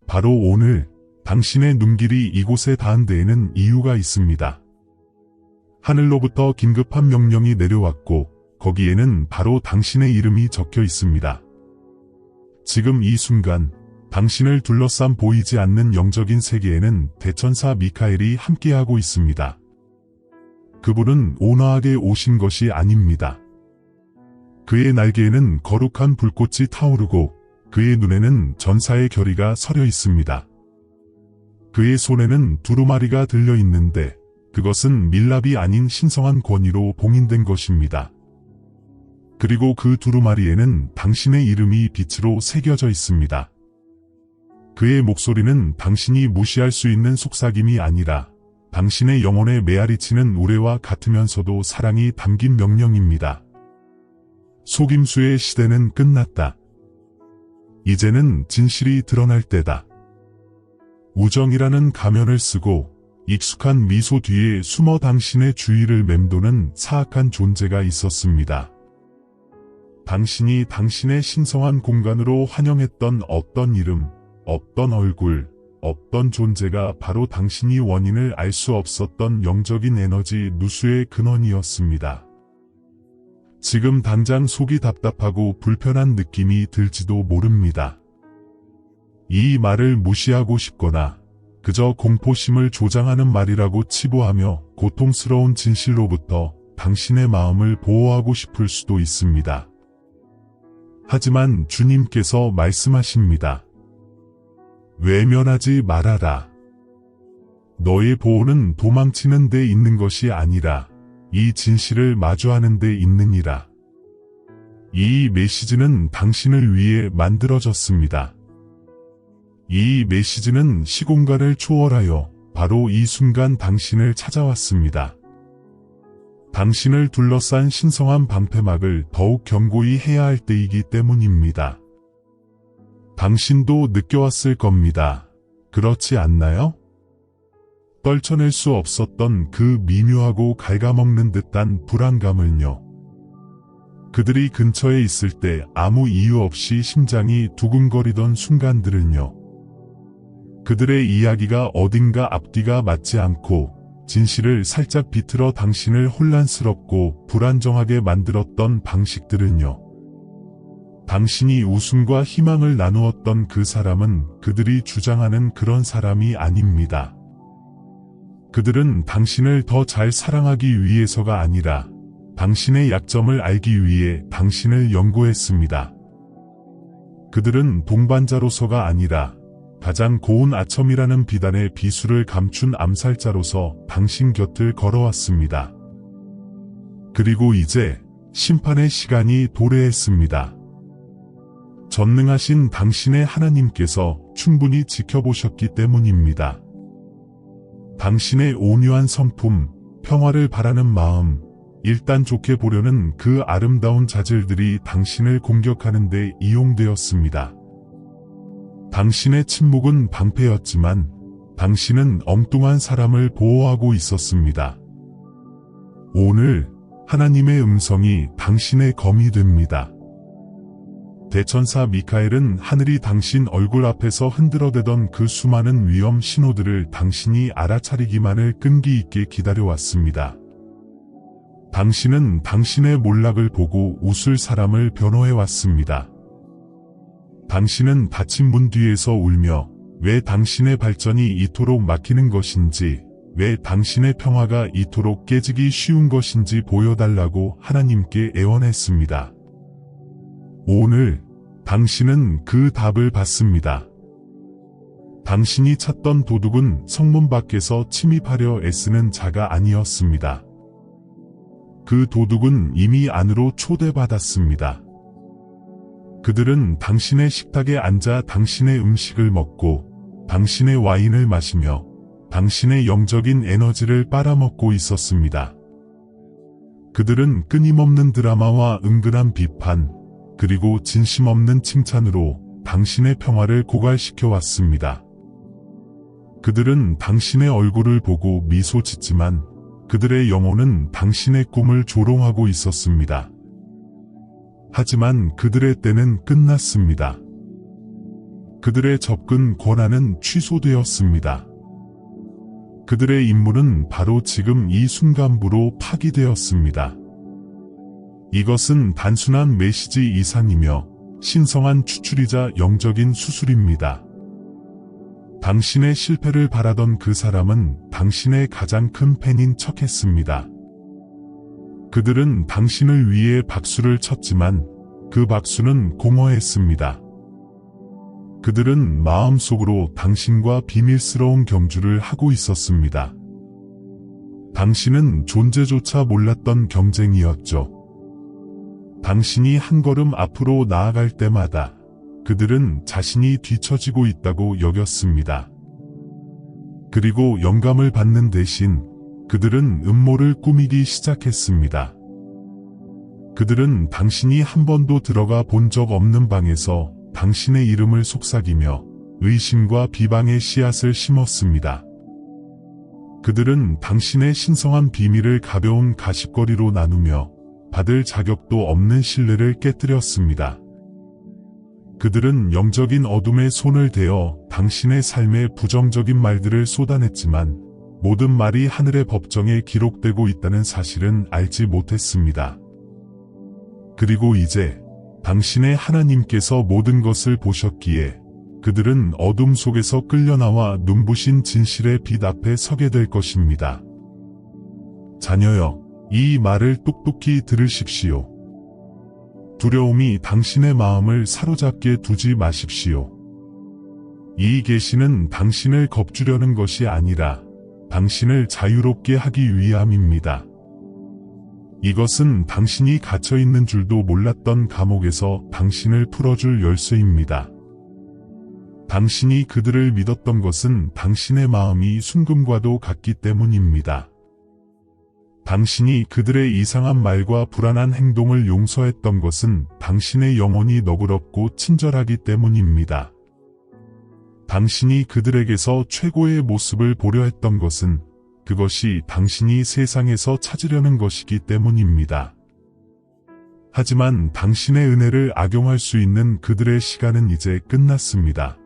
바로 오늘 당신의 눈길이 이곳에 닿은 데에는 이유가 있습니다. 하늘로부터 긴급한 명령이 내려왔고 거기에는 바로 당신의 이름이 적혀 있습니다. 지금 이 순간 당신을 둘러싼 보이지 않는 영적인 세계에는 대천사 미카엘이 함께하고 있습니다. 그분은 온화하게 오신 것이 아닙니다. 그의 날개에는 거룩한 불꽃이 타오르고 그의 눈에는 전사의 결의가 서려 있습니다. 그의 손에는 두루마리가 들려 있는데 그것은 밀랍이 아닌 신성한 권위로 봉인된 것입니다. 그리고 그 두루마리에는 당신의 이름이 빛으로 새겨져 있습니다. 그의 목소리는 당신이 무시할 수 있는 속삭임이 아니라 당신의 영혼에 메아리치는 우레와 같으면서도 사랑이 담긴 명령입니다. 속임수의 시대는 끝났다. 이제는 진실이 드러날 때다. 우정이라는 가면을 쓰고 익숙한 미소 뒤에 숨어 당신의 주위를 맴도는 사악한 존재가 있었습니다. 당신이 당신의 신성한 공간으로 환영했던 어떤 이름, 어떤 얼굴, 어떤 존재가 바로 당신이 원인을 알 수 없었던 영적인 에너지 누수의 근원이었습니다. 지금 당장 속이 답답하고 불편한 느낌이 들지도 모릅니다. 이 말을 무시하고 싶거나 그저 공포심을 조장하는 말이라고 치부하며 고통스러운 진실로부터 당신의 마음을 보호하고 싶을 수도 있습니다. 하지만 주님께서 말씀하십니다. 외면하지 말아라. 너의 보호는 도망치는 데 있는 것이 아니라 이 진실을 마주하는 데 있느니라. 이 메시지는 당신을 위해 만들어졌습니다. 이 메시지는 시공간을 초월하여 바로 이 순간 당신을 찾아왔습니다. 당신을 둘러싼 신성한 방패막을 더욱 견고히 해야 할 때이기 때문입니다. 당신도 느껴왔을 겁니다. 그렇지 않나요? 떨쳐낼 수 없었던 그 미묘하고 갉아먹는 듯한 불안감을요. 그들이 근처에 있을 때 아무 이유 없이 심장이 두근거리던 순간들은요. 그들의 이야기가 어딘가 앞뒤가 맞지 않고 진실을 살짝 비틀어 당신을 혼란스럽고 불안정하게 만들었던 방식들은요. 당신이 웃음과 희망을 나누었던 그 사람은 그들이 주장하는 그런 사람이 아닙니다. 그들은 당신을 더 잘 사랑하기 위해서가 아니라 당신의 약점을 알기 위해 당신을 연구했습니다. 그들은 동반자로서가 아니라 가장 고운 아첨이라는 비단의 비수를 감춘 암살자로서 당신 곁을 걸어왔습니다. 그리고 이제 심판의 시간이 도래했습니다. 전능하신 당신의 하나님께서 충분히 지켜보셨기 때문입니다. 당신의 온유한 성품, 평화를 바라는 마음, 일단 좋게 보려는 그 아름다운 자질들이 당신을 공격하는 데 이용되었습니다. 당신의 침묵은 방패였지만 당신은 엉뚱한 사람을 보호하고 있었습니다. 오늘 하나님의 음성이 당신의 검이 됩니다. 대천사 미카엘은 하늘이 당신 얼굴 앞에서 흔들어대던 그 수많은 위험 신호들을 당신이 알아차리기만을 끈기 있게 기다려왔습니다. 당신은 당신의 몰락을 보고 웃을 사람을 변호해왔습니다. 당신은 닫힌 문 뒤에서 울며 왜 당신의 발전이 이토록 막히는 것인지, 왜 당신의 평화가 이토록 깨지기 쉬운 것인지 보여달라고 하나님께 애원했습니다. 오늘 당신은 그 답을 받습니다. 당신이 찾던 도둑은 성문 밖에서 침입하려 애쓰는 자가 아니었습니다. 그 도둑은 이미 안으로 초대받았습니다. 그들은 당신의 식탁에 앉아 당신의 음식을 먹고 당신의 와인을 마시며 당신의 영적인 에너지를 빨아먹고 있었습니다. 그들은 끊임없는 드라마와 은근한 비판, 그리고 진심 없는 칭찬으로 당신의 평화를 고갈시켜 왔습니다. 그들은 당신의 얼굴을 보고 미소 짓지만 그들의 영혼은 당신의 꿈을 조롱하고 있었습니다. 하지만 그들의 때는 끝났습니다. 그들의 접근 권한은 취소되었습니다. 그들의 임무는 바로 지금 이 순간부로 파기되었습니다. 이것은 단순한 메시지 이상이며 신성한 추출이자 영적인 수술입니다. 당신의 실패를 바라던 그 사람은 당신의 가장 큰 팬인 척했습니다. 그들은 당신을 위해 박수를 쳤지만 그 박수는 공허했습니다. 그들은 마음속으로 당신과 비밀스러운 경주를 하고 있었습니다. 당신은 존재조차 몰랐던 경쟁이었죠. 당신이 한 걸음 앞으로 나아갈 때마다 그들은 자신이 뒤처지고 있다고 여겼습니다. 그리고 영감을 받는 대신 그들은 음모를 꾸미기 시작했습니다. 그들은 당신이 한 번도 들어가 본 적 없는 방에서 당신의 이름을 속삭이며 의심과 비방의 씨앗을 심었습니다. 그들은 당신의 신성한 비밀을 가벼운 가십거리로 나누며 받을 자격도 없는 신뢰를 깨뜨렸습니다. 그들은 영적인 어둠에 손을 대어 당신의 삶에 부정적인 말들을 쏟아냈지만 모든 말이 하늘의 법정에 기록되고 있다는 사실은 알지 못했습니다. 그리고 이제 당신의 하나님께서 모든 것을 보셨기에 그들은 어둠 속에서 끌려나와 눈부신 진실의 빛 앞에 서게 될 것입니다. 자녀여, 이 말을 똑똑히 들으십시오. 두려움이 당신의 마음을 사로잡게 두지 마십시오. 이 계시는 당신을 겁주려는 것이 아니라 당신을 자유롭게 하기 위함입니다. 이것은 당신이 갇혀있는 줄도 몰랐던 감옥에서 당신을 풀어줄 열쇠입니다. 당신이 그들을 믿었던 것은 당신의 마음이 순금과도 같기 때문입니다. 당신이 그들의 이상한 말과 불안한 행동을 용서했던 것은 당신의 영혼이 너그럽고 친절하기 때문입니다. 당신이 그들에게서 최고의 모습을 보려 했던 것은 그것이 당신이 세상에서 찾으려는 것이기 때문입니다. 하지만 당신의 은혜를 악용할 수 있는 그들의 시간은 이제 끝났습니다.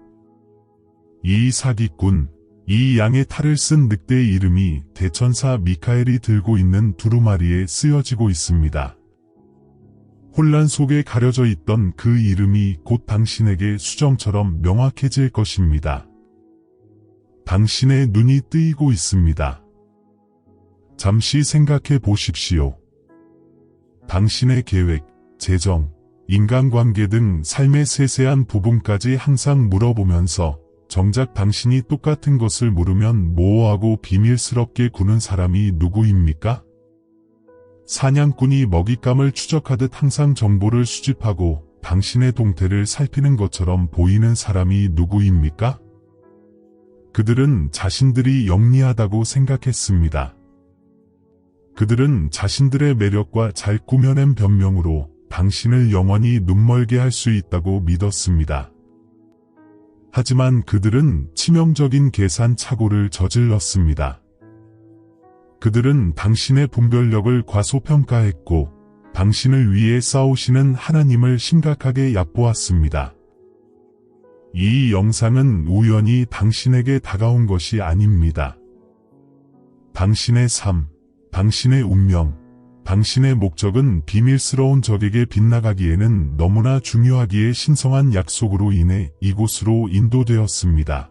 이 사기꾼, 이 양의 탈을 쓴 늑대의 이름이 대천사 미카엘이 들고 있는 두루마리에 쓰여지고 있습니다. 혼란 속에 가려져 있던 그 이름이 곧 당신에게 수정처럼 명확해질 것입니다. 당신의 눈이 뜨이고 있습니다. 잠시 생각해 보십시오. 당신의 계획, 재정, 인간관계 등 삶의 세세한 부분까지 항상 물어보면서 정작 당신이 똑같은 것을 물으면 모호하고 비밀스럽게 구는 사람이 누구입니까? 사냥꾼이 먹잇감을 추적하듯 항상 정보를 수집하고 당신의 동태를 살피는 것처럼 보이는 사람이 누구입니까? 그들은 자신들이 영리하다고 생각했습니다. 그들은 자신들의 매력과 잘 꾸며낸 변명으로 당신을 영원히 눈멀게 할 수 있다고 믿었습니다. 하지만 그들은 치명적인 계산 착오를 저질렀습니다. 그들은 당신의 분별력을 과소평가했고 당신을 위해 싸우시는 하나님을 심각하게 얕보았습니다. 이 영상은 우연히 당신에게 다가온 것이 아닙니다. 당신의 삶, 당신의 운명, 당신의 목적은 비밀스러운 적에게 빗나가기에는 너무나 중요하기에 신성한 약속으로 인해 이곳으로 인도되었습니다.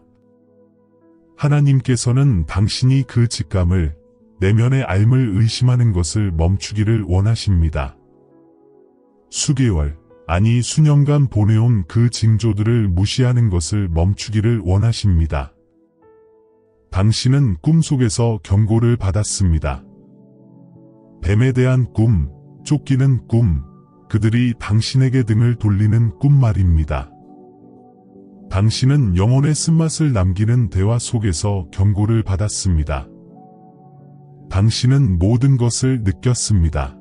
하나님께서는 당신이 그 직감을, 내면의 알을 의심하는 것을 멈추기를 원하십니다. 수개월, 아니 수년간 보내온 그 징조들을 무시하는 것을 멈추기를 원하십니다. 당신은 꿈속에서 경고를 받았습니다. 뱀에 대한 꿈, 쫓기는 꿈, 그들이 당신에게 등을 돌리는 꿈 말입니다. 당신은 영혼의 쓴맛을 남기는 대화 속에서 경고를 받았습니다. 당신은 모든 것을 느꼈습니다.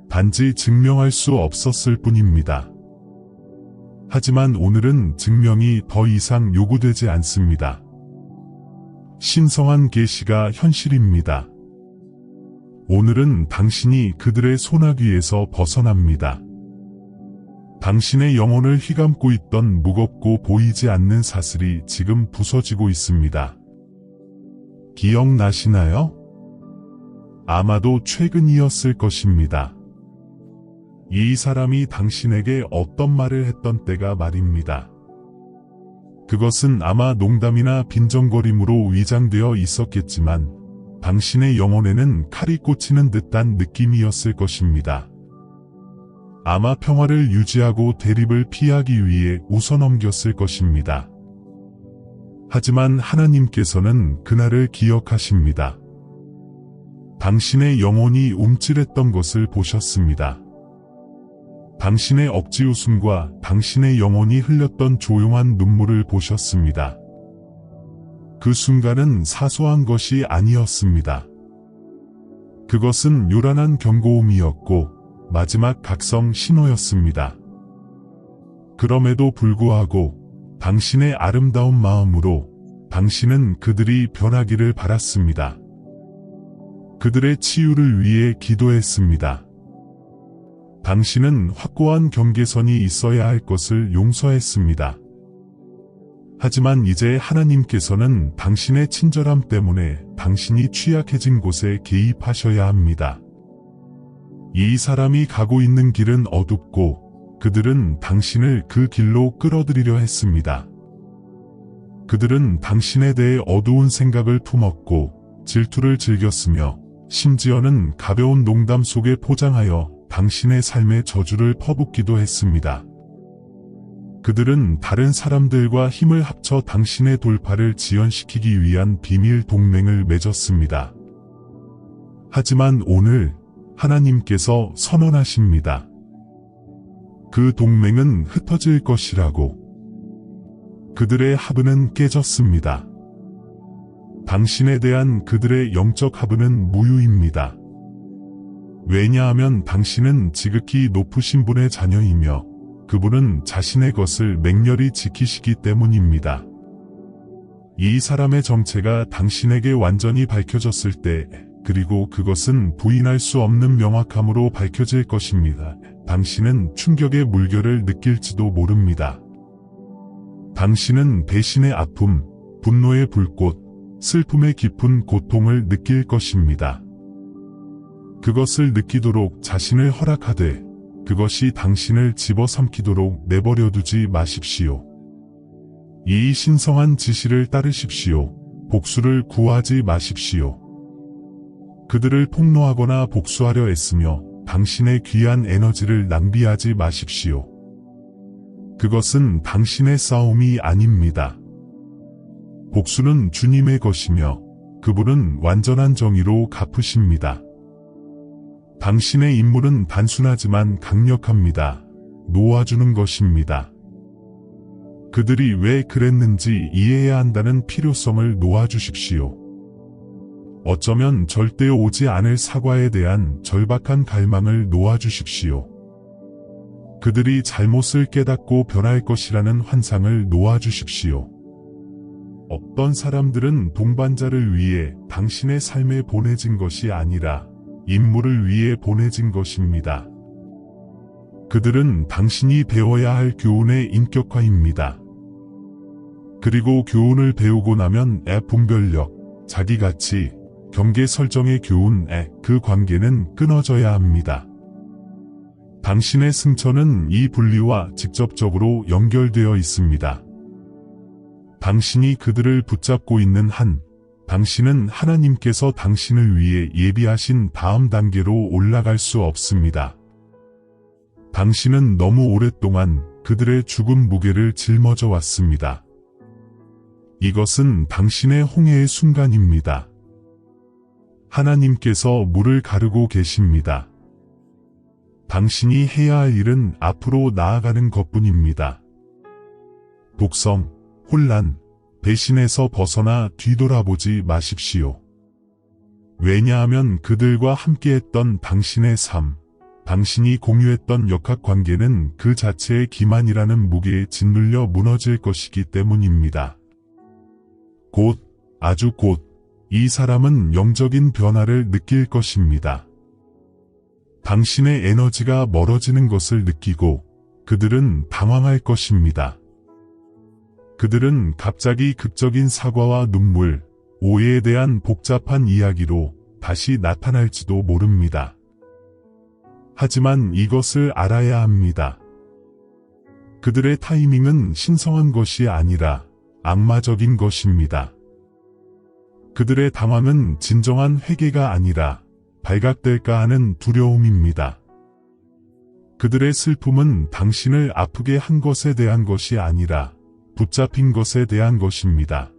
단지 증명할 수 없었을 뿐입니다. 하지만 오늘은 증명이 더 이상 요구되지 않습니다. 신성한 계시가 현실입니다. 오늘은 당신이 그들의 손아귀에서 벗어납니다. 당신의 영혼을 휘감고 있던 무겁고 보이지 않는 사슬이 지금 부서지고 있습니다. 기억나시나요? 아마도 최근이었을 것입니다. 이 사람이 당신에게 어떤 말을 했던 때가 말입니다. 그것은 아마 농담이나 빈정거림으로 위장되어 있었겠지만 당신의 영혼에는 칼이 꽂히는 듯한 느낌이었을 것입니다. 아마 평화를 유지하고 대립을 피하기 위해 웃어넘겼을 것입니다. 하지만 하나님께서는 그날을 기억하십니다. 당신의 영혼이 움찔했던 것을 보셨습니다. 당신의 억지 웃음과 당신의 영혼이 흘렸던 조용한 눈물을 보셨습니다. 그 순간은 사소한 것이 아니었습니다. 그것은 요란한 경고음이었고 마지막 각성 신호였습니다. 그럼에도 불구하고 당신의 아름다운 마음으로 당신은 그들이 변하기를 바랐습니다. 그들의 치유를 위해 기도했습니다. 당신은 확고한 경계선이 있어야 할 것을 용서했습니다. 하지만 이제 하나님께서는 당신의 친절함 때문에 당신이 취약해진 곳에 개입하셔야 합니다. 이 사람이 가고 있는 길은 어둡고 그들은 당신을 그 길로 끌어들이려 했습니다. 그들은 당신에 대해 어두운 생각을 품었고 질투를 즐겼으며 심지어는 가벼운 농담 속에 포장하여 당신의 삶의 저주를 퍼붓기도 했습니다. 그들은 다른 사람들과 힘을 합쳐 당신의 돌파를 지연시키기 위한 비밀 동맹을 맺었습니다. 하지만 오늘 하나님께서 선언하십니다. 그 동맹은 흩어질 것이라고. 그들의 하브는 깨졌습니다. 당신에 대한 그들의 영적 하브는 무유입니다. 왜냐하면 당신은 지극히 높으신 분의 자녀이며 그분은 자신의 것을 맹렬히 지키시기 때문입니다. 이 사람의 정체가 당신에게 완전히 밝혀졌을 때, 그리고 그것은 부인할 수 없는 명확함으로 밝혀질 것입니다. 당신은 충격의 물결을 느낄지도 모릅니다. 당신은 배신의 아픔, 분노의 불꽃, 슬픔의 깊은 고통을 느낄 것입니다. 그것을 느끼도록 자신을 허락하되 그것이 당신을 집어삼키도록 내버려두지 마십시오. 이 신성한 지시를 따르십시오. 복수를 구하지 마십시오. 그들을 폭로하거나 복수하려 애쓰며 당신의 귀한 에너지를 낭비하지 마십시오. 그것은 당신의 싸움이 아닙니다. 복수는 주님의 것이며 그분은 완전한 정의로 갚으십니다. 당신의 임무는 단순하지만 강력합니다. 놓아주는 것입니다. 그들이 왜 그랬는지 이해해야 한다는 필요성을 놓아주십시오. 어쩌면 절대 오지 않을 사과에 대한 절박한 갈망을 놓아주십시오. 그들이 잘못을 깨닫고 변할 것이라는 환상을 놓아주십시오. 어떤 사람들은 동반자를 위해 당신의 삶에 보내진 것이 아니라 임무를 위해 보내진 것입니다. 그들은 당신이 배워야 할 교훈의 인격화입니다. 그리고 교훈을 배우고 나면 분별력, 자기가치, 경계 설정의 교훈에 그 관계는 끊어져야 합니다. 당신의 승천은 이 분리와 직접적으로 연결되어 있습니다. 당신이 그들을 붙잡고 있는 한, 당신은 하나님께서 당신을 위해 예비하신 다음 단계로 올라갈 수 없습니다. 당신은 너무 오랫동안 그들의 죽음 무게를 짊어져 왔습니다. 이것은 당신의 홍해의 순간입니다. 하나님께서 물을 가르고 계십니다. 당신이 해야 할 일은 앞으로 나아가는 것뿐입니다. 독성, 혼란, 배신에서 벗어나 뒤돌아보지 마십시오. 왜냐하면 그들과 함께했던 당신의 삶, 당신이 공유했던 역학관계는 그 자체의 기만이라는 무게에 짓눌려 무너질 것이기 때문입니다. 곧, 아주 곧, 이 사람은 영적인 변화를 느낄 것입니다. 당신의 에너지가 멀어지는 것을 느끼고 그들은 당황할 것입니다. 그들은 갑자기 극적인 사과와 눈물, 오해에 대한 복잡한 이야기로 다시 나타날지도 모릅니다. 하지만 이것을 알아야 합니다. 그들의 타이밍은 신성한 것이 아니라 악마적인 것입니다. 그들의 당황은 진정한 회개가 아니라 발각될까 하는 두려움입니다. 그들의 슬픔은 당신을 아프게 한 것에 대한 것이 아니라 붙잡힌 것에 대한 것입니다.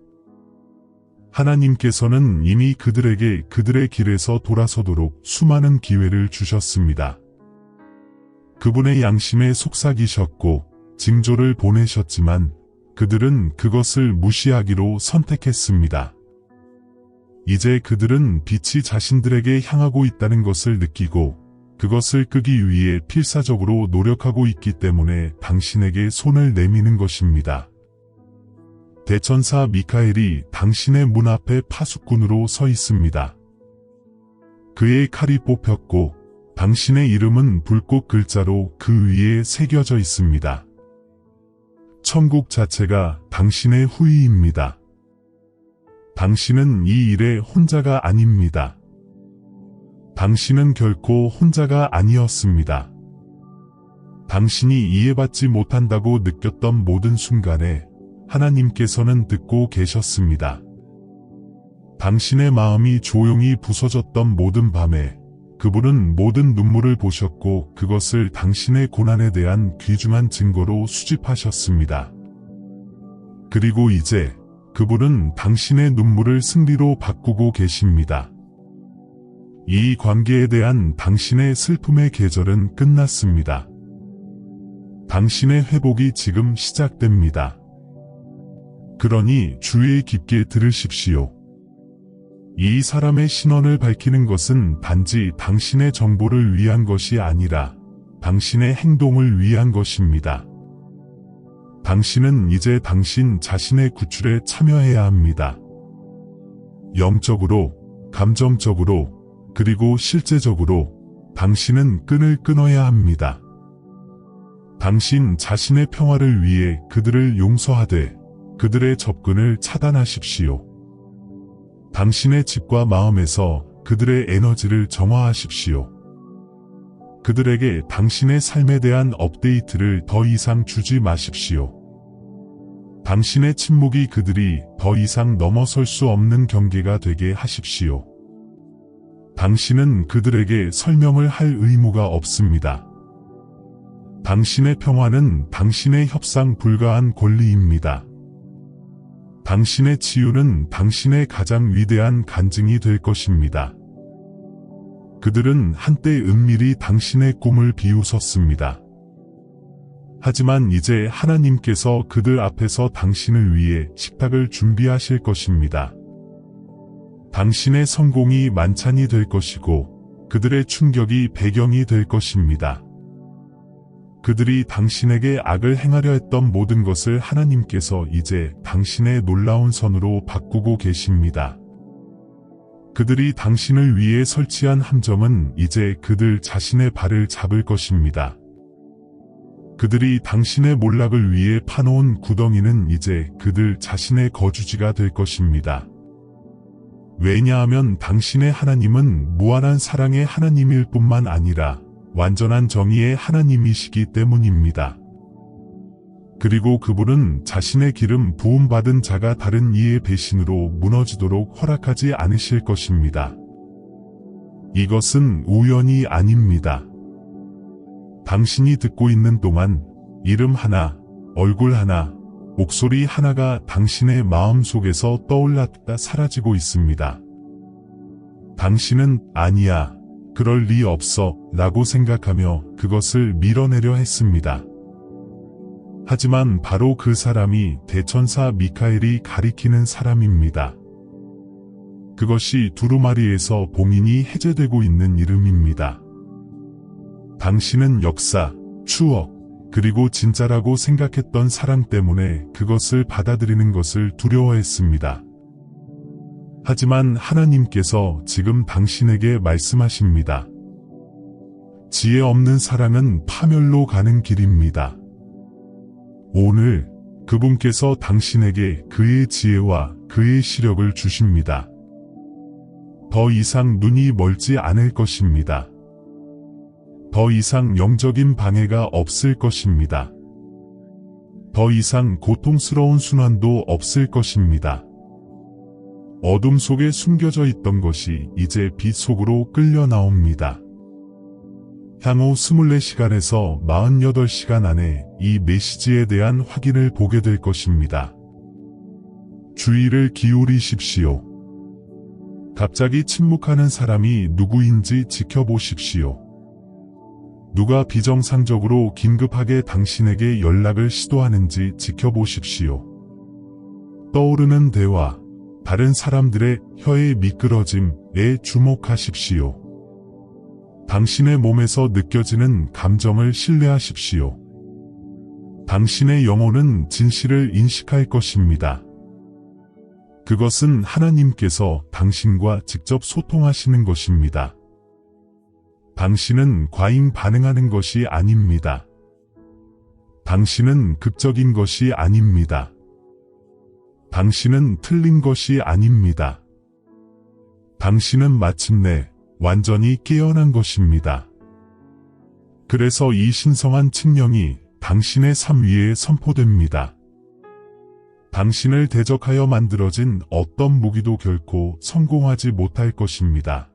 하나님께서는 이미 그들에게 그들의 길에서 돌아서도록 수많은 기회를 주셨습니다. 그분의 양심에 속삭이셨고 징조를 보내셨지만 그들은 그것을 무시하기로 선택했습니다. 이제 그들은 빛이 자신들에게 향하고 있다는 것을 느끼고 그것을 끄기 위해 필사적으로 노력하고 있기 때문에 당신에게 손을 내미는 것입니다. 대천사 미카엘이 당신의 문 앞에 파수꾼으로 서 있습니다. 그의 칼이 뽑혔고 당신의 이름은 불꽃 글자로 그 위에 새겨져 있습니다. 천국 자체가 당신의 후위입니다. 당신은 이 일에 혼자가 아닙니다. 당신은 결코 혼자가 아니었습니다. 당신이 이해받지 못한다고 느꼈던 모든 순간에 하나님께서는 듣고 계셨습니다. 당신의 마음이 조용히 부서졌던 모든 밤에 그분은 모든 눈물을 보셨고 그것을 당신의 고난에 대한 귀중한 증거로 수집하셨습니다. 그리고 이제 그분은 당신의 눈물을 승리로 바꾸고 계십니다. 이 관계에 대한 당신의 슬픔의 계절은 끝났습니다. 당신의 회복이 지금 시작됩니다. 그러니 주의 깊게 들으십시오. 이 사람의 신원을 밝히는 것은 단지 당신의 정보를 위한 것이 아니라 당신의 행동을 위한 것입니다. 당신은 이제 당신 자신의 구출에 참여해야 합니다. 영적으로, 감정적으로, 그리고 실제적으로 당신은 끈을 끊어야 합니다. 당신 자신의 평화를 위해 그들을 용서하되 그들의 접근을 차단하십시오. 당신의 집과 마음에서 그들의 에너지를 정화하십시오. 그들에게 당신의 삶에 대한 업데이트를 더 이상 주지 마십시오. 당신의 침묵이 그들이 더 이상 넘어설 수 없는 경계가 되게 하십시오. 당신은 그들에게 설명을 할 의무가 없습니다. 당신의 평화는 당신의 협상 불가한 권리입니다. 당신의 치유는 당신의 가장 위대한 간증이 될 것입니다. 그들은 한때 은밀히 당신의 꿈을 비웃었습니다. 하지만 이제 하나님께서 그들 앞에서 당신을 위해 식탁을 준비하실 것입니다. 당신의 성공이 만찬이 될 것이고 그들의 충격이 배경이 될 것입니다. 그들이 당신에게 악을 행하려 했던 모든 것을 하나님께서 이제 당신의 놀라운 선으로 바꾸고 계십니다. 그들이 당신을 위해 설치한 함정은 이제 그들 자신의 발을 잡을 것입니다. 그들이 당신의 몰락을 위해 파놓은 구덩이는 이제 그들 자신의 거주지가 될 것입니다. 왜냐하면 당신의 하나님은 무한한 사랑의 하나님일 뿐만 아니라 완전한 정의의 하나님이시기 때문입니다. 그리고 그분은 자신의 기름 부음받은 자가 다른 이의 배신으로 무너지도록 허락하지 않으실 것입니다. 이것은 우연이 아닙니다. 당신이 듣고 있는 동안 이름 하나, 얼굴 하나, 목소리 하나가 당신의 마음 속에서 떠올랐다 사라지고 있습니다. 당신은 아니야, 그럴 리 없어 라고 생각하며 그것을 밀어내려 했습니다. 하지만 바로 그 사람이 대천사 미카엘이 가리키는 사람입니다. 그것이 두루마리에서 봉인이 해제되고 있는 이름입니다. 당신은 역사, 추억, 그리고 진짜라고 생각했던 사랑 때문에 그것을 받아들이는 것을 두려워했습니다. 하지만 하나님께서 지금 당신에게 말씀하십니다. 지혜 없는 사랑은 파멸로 가는 길입니다. 오늘 그분께서 당신에게 그의 지혜와 그의 시력을 주십니다. 더 이상 눈이 멀지 않을 것입니다. 더 이상 영적인 방해가 없을 것입니다. 더 이상 고통스러운 순환도 없을 것입니다. 어둠 속에 숨겨져 있던 것이 이제 빛 속으로 끌려 나옵니다. 향후 24시간에서 48시간 안에 이 메시지에 대한 확인을 보게 될 것입니다. 주의를 기울이십시오. 갑자기 침묵하는 사람이 누구인지 지켜보십시오. 누가 비정상적으로 긴급하게 당신에게 연락을 시도하는지 지켜보십시오. 떠오르는 대화, 다른 사람들의 혀의 미끄러짐에 주목하십시오. 당신의 몸에서 느껴지는 감정을 신뢰하십시오. 당신의 영혼은 진실을 인식할 것입니다. 그것은 하나님께서 당신과 직접 소통하시는 것입니다. 당신은 과잉 반응하는 것이 아닙니다. 당신은 극적인 것이 아닙니다. 당신은 틀린 것이 아닙니다. 당신은 마침내 완전히 깨어난 것입니다. 그래서 이 신성한 칙령이 당신의 삶 위에 선포됩니다. 당신을 대적하여 만들어진 어떤 무기도 결코 성공하지 못할 것입니다.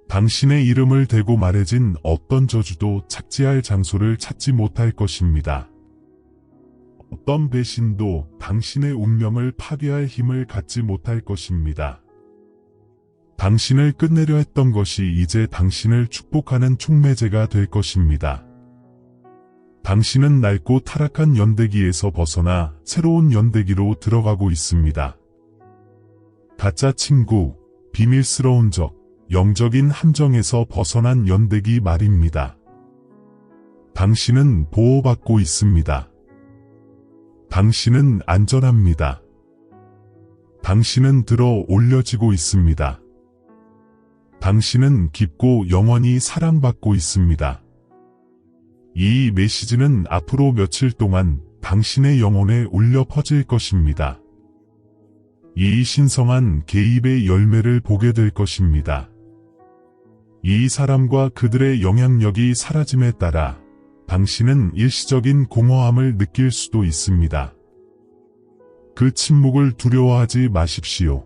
당신의 이름을 대고 말해진 어떤 저주도 착지할 장소를 찾지 못할 것입니다. 어떤 배신도 당신의 운명을 파괴할 힘을 갖지 못할 것입니다. 당신을 끝내려 했던 것이 이제 당신을 축복하는 촉매제가 될 것입니다. 당신은 낡고 타락한 연대기에서 벗어나 새로운 연대기로 들어가고 있습니다. 가짜 친구, 비밀스러운 적, 영적인 함정에서 벗어난 연대기 말입니다. 당신은 보호받고 있습니다. 당신은 안전합니다. 당신은 들어 올려지고 있습니다. 당신은 깊고 영원히 사랑받고 있습니다. 이 메시지는 앞으로 며칠 동안 당신의 영혼에 울려 퍼질 것입니다. 이 신성한 개입의 열매를 보게 될 것입니다. 이 사람과 그들의 영향력이 사라짐에 따라 당신은 일시적인 공허함을 느낄 수도 있습니다. 그 침묵을 두려워하지 마십시오.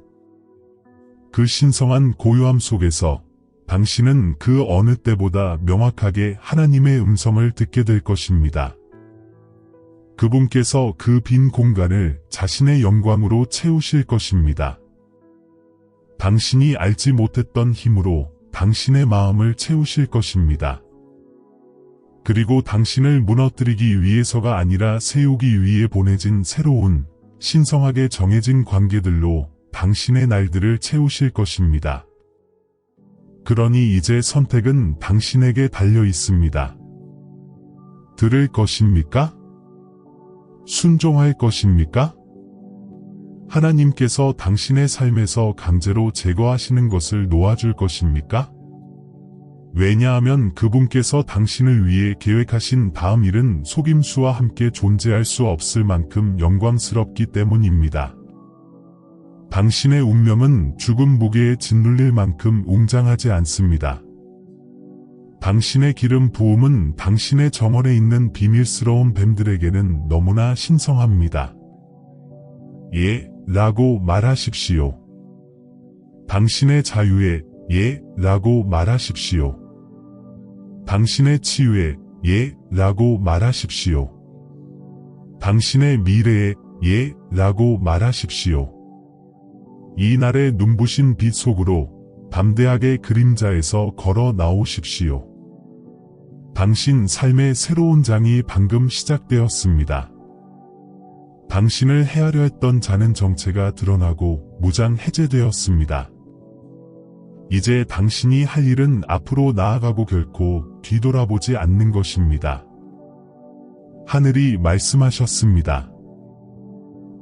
그 신성한 고요함 속에서 당신은 그 어느 때보다 명확하게 하나님의 음성을 듣게 될 것입니다. 그분께서 그 빈 공간을 자신의 영광으로 채우실 것입니다. 당신이 알지 못했던 힘으로 당신의 마음을 채우실 것입니다. 그리고 당신을 무너뜨리기 위해서가 아니라 세우기 위해 보내진 새로운 신성하게 정해진 관계들로 당신의 날들을 채우실 것입니다. 그러니 이제 선택은 당신에게 달려 있습니다. 들을 것입니까? 순종할 것입니까? 하나님께서 당신의 삶에서 강제로 제거하시는 것을 놓아줄 것입니까? 왜냐하면 그분께서 당신을 위해 계획하신 다음 일은 속임수와 함께 존재할 수 없을 만큼 영광스럽기 때문입니다. 당신의 운명은 죽음 무게에 짓눌릴 만큼 웅장하지 않습니다. 당신의 기름 부음은 당신의 정원에 있는 비밀스러운 뱀들에게는 너무나 신성합니다. 예, 라고 말하십시오. 당신의 자유에 예, 라고 말하십시오. 당신의 치유에 예, 라고 말하십시오. 당신의 미래에 예, 라고 말하십시오. 이 날의 눈부신 빛 속으로 담대하게 그림자에서 걸어 나오십시오. 당신 삶의 새로운 장이 방금 시작되었습니다. 당신을 해하려 했던 자는 정체가 드러나고 무장 해제되었습니다. 이제 당신이 할 일은 앞으로 나아가고 결코 뒤돌아보지 않는 것입니다. 하늘이 말씀하셨습니다.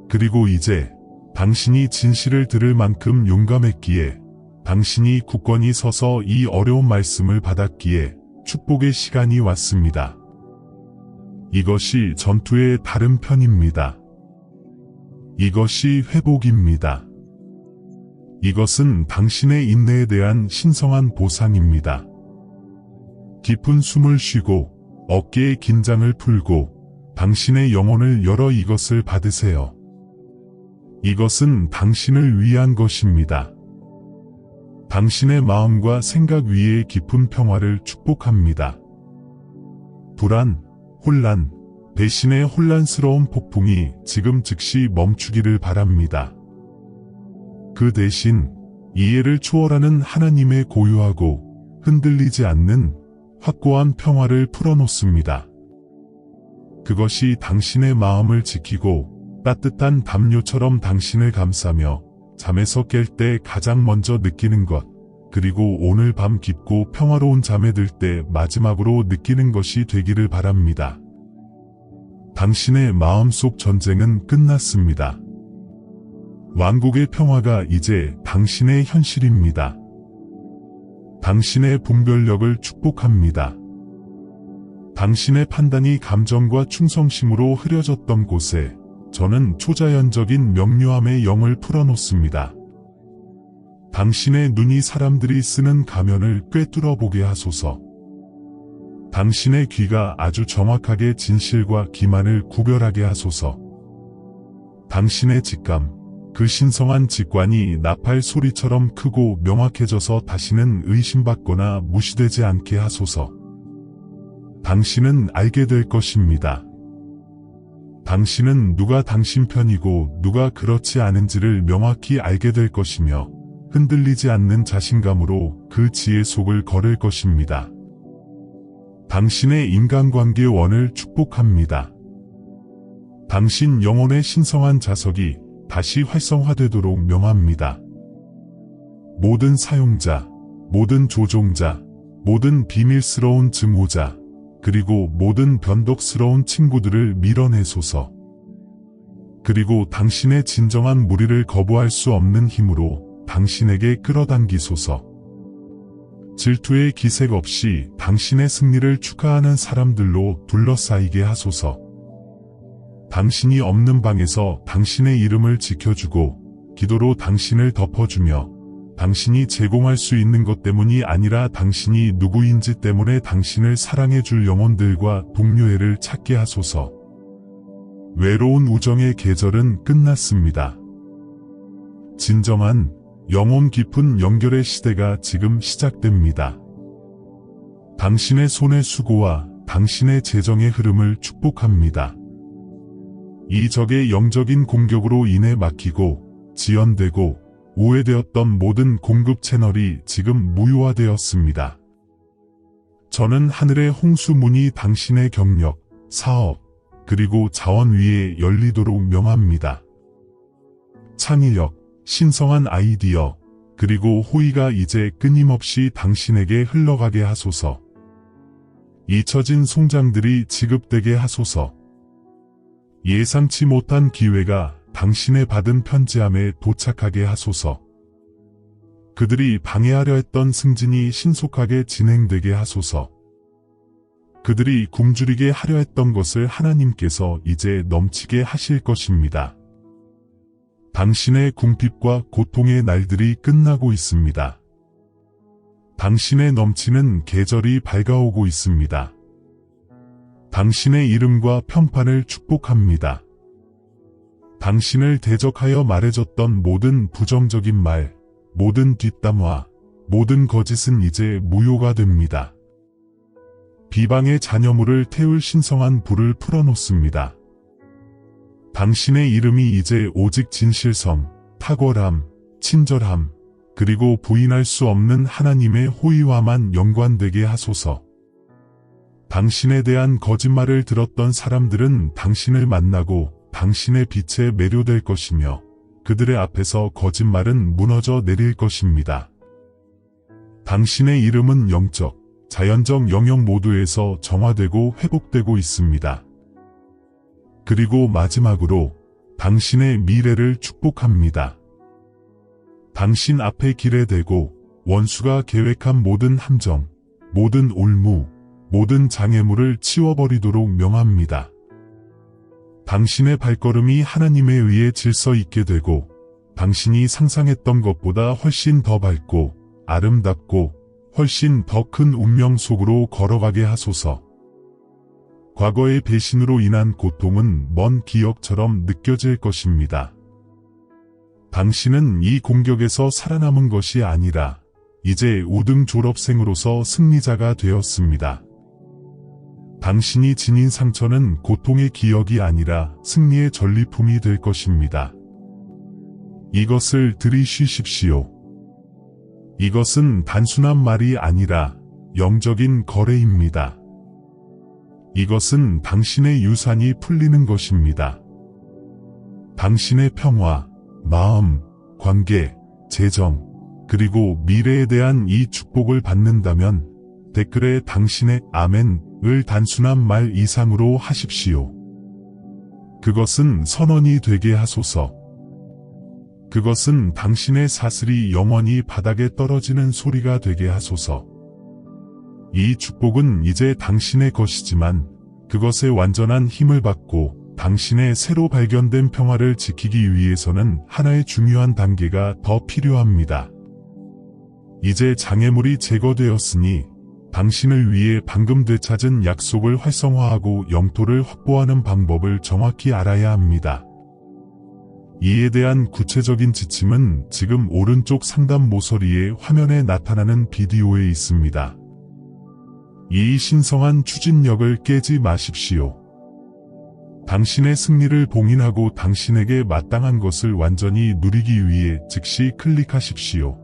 그리고 이제 당신이 진실을 들을 만큼 용감했기에, 당신이 굳건히 서서 이 어려운 말씀을 받았기에 축복의 시간이 왔습니다. 이것이 전투의 다른 편입니다. 이것이 회복입니다. 이것은 당신의 인내에 대한 신성한 보상입니다. 깊은 숨을 쉬고 어깨의 긴장을 풀고 당신의 영혼을 열어 이것을 받으세요. 이것은 당신을 위한 것입니다. 당신의 마음과 생각 위에 깊은 평화를 축복합니다. 불안, 혼란, 배신의 혼란스러운 폭풍이 지금 즉시 멈추기를 바랍니다. 그 대신 이해를 초월하는 하나님의 고요하고 흔들리지 않는 확고한 평화를 풀어놓습니다. 그것이 당신의 마음을 지키고 따뜻한 담요처럼 당신을 감싸며 잠에서 깰 때 가장 먼저 느끼는 것, 그리고 오늘 밤 깊고 평화로운 잠에 들 때 마지막으로 느끼는 것이 되기를 바랍니다. 당신의 마음속 전쟁은 끝났습니다. 왕국의 평화가 이제 당신의 현실입니다. 당신의 분별력을 축복합니다. 당신의 판단이 감정과 충성심으로 흐려졌던 곳에 저는 초자연적인 명료함의 영을 풀어놓습니다. 당신의 눈이 사람들이 쓰는 가면을 꿰뚫어 보게 하소서. 당신의 귀가 아주 정확하게 진실과 기만을 구별하게 하소서. 당신의 직감, 그 신성한 직관이 나팔 소리처럼 크고 명확해져서 다시는 의심받거나 무시되지 않게 하소서. 당신은 알게 될 것입니다. 당신은 누가 당신 편이고 누가 그렇지 않은지를 명확히 알게 될 것이며 흔들리지 않는 자신감으로 그 지혜 속을 걸을 것입니다. 당신의 인간관계 원을 축복합니다. 당신 영혼의 신성한 자석이 다시 활성화되도록 명합니다. 모든 사용자, 모든 조종자, 모든 비밀스러운 증오자, 그리고 모든 변덕스러운 친구들을 밀어내소서. 그리고 당신의 진정한 무리를 거부할 수 없는 힘으로 당신에게 끌어당기소서. 질투의 기색 없이 당신의 승리를 축하하는 사람들로 둘러싸이게 하소서. 당신이 없는 방에서 당신의 이름을 지켜주고 기도로 당신을 덮어주며 당신이 제공할 수 있는 것 때문이 아니라 당신이 누구인지 때문에 당신을 사랑해줄 영혼들과 동료애를 찾게 하소서. 외로운 우정의 계절은 끝났습니다. 진정한 영혼 깊은 연결의 시대가 지금 시작됩니다. 당신의 손의 수고와 당신의 재정의 흐름을 축복합니다. 이 적의 영적인 공격으로 인해 막히고 지연되고 오해되었던 모든 공급 채널이 지금 무효화되었습니다. 저는 하늘의 홍수문이 당신의 경력, 사업, 그리고 자원 위에 열리도록 명합니다. 창의력, 신성한 아이디어, 그리고 호의가 이제 끊임없이 당신에게 흘러가게 하소서. 잊혀진 송장들이 지급되게 하소서. 예상치 못한 기회가 당신의 받은 편지함에 도착하게 하소서. 그들이 방해하려 했던 승진이 신속하게 진행되게 하소서. 그들이 굶주리게 하려 했던 것을 하나님께서 이제 넘치게 하실 것입니다. 당신의 궁핍과 고통의 날들이 끝나고 있습니다. 당신의 넘치는 계절이 밝아오고 있습니다. 당신의 이름과 평판을 축복합니다. 당신을 대적하여 말해줬던 모든 부정적인 말, 모든 뒷담화, 모든 거짓은 이제 무효가 됩니다. 비방의 잔여물을 태울 신성한 불을 풀어놓습니다. 당신의 이름이 이제 오직 진실성, 탁월함, 친절함, 그리고 부인할 수 없는 하나님의 호의와만 연관되게 하소서. 당신에 대한 거짓말을 들었던 사람들은 당신을 만나고 당신의 빛에 매료될 것이며 그들의 앞에서 거짓말은 무너져 내릴 것입니다. 당신의 이름은 영적, 자연적 영역 모두에서 정화되고 회복되고 있습니다. 그리고 마지막으로 당신의 미래를 축복합니다. 당신 앞에 길에 대고 원수가 계획한 모든 함정, 모든 올무, 모든 장애물을 치워버리도록 명합니다. 당신의 발걸음이 하나님에 의해 질서 있게 되고 당신이 상상했던 것보다 훨씬 더 밝고 아름답고 훨씬 더 큰 운명 속으로 걸어가게 하소서. 과거의 배신으로 인한 고통은 먼 기억처럼 느껴질 것입니다. 당신은 이 공격에서 살아남은 것이 아니라 이제 5등 졸업생으로서 승리자가 되었습니다. 당신이 지닌 상처는 고통의 기억이 아니라 승리의 전리품이 될 것입니다. 이것을 들이쉬십시오. 이것은 단순한 말이 아니라 영적인 거래입니다. 이것은 당신의 유산이 풀리는 것입니다. 당신의 평화, 마음, 관계, 재정, 그리고 미래에 대한 이 축복을 받는다면 댓글에 당신의 아멘을 단순한 말 이상으로 하십시오. 그것은 선언이 되게 하소서. 그것은 당신의 사슬이 영원히 바닥에 떨어지는 소리가 되게 하소서. 이 축복은 이제 당신의 것이지만 그것의 완전한 힘을 받고 당신의 새로 발견된 평화를 지키기 위해서는 하나의 중요한 단계가 더 필요합니다. 이제 장애물이 제거되었으니 당신을 위해 방금 되찾은 약속을 활성화하고 영토를 확보하는 방법을 정확히 알아야 합니다. 이에 대한 구체적인 지침은 지금 오른쪽 상단 모서리의 화면에 나타나는 비디오에 있습니다. 이 신성한 추진력을 깨지 마십시오. 당신의 승리를 봉인하고 당신에게 마땅한 것을 완전히 누리기 위해 즉시 클릭하십시오.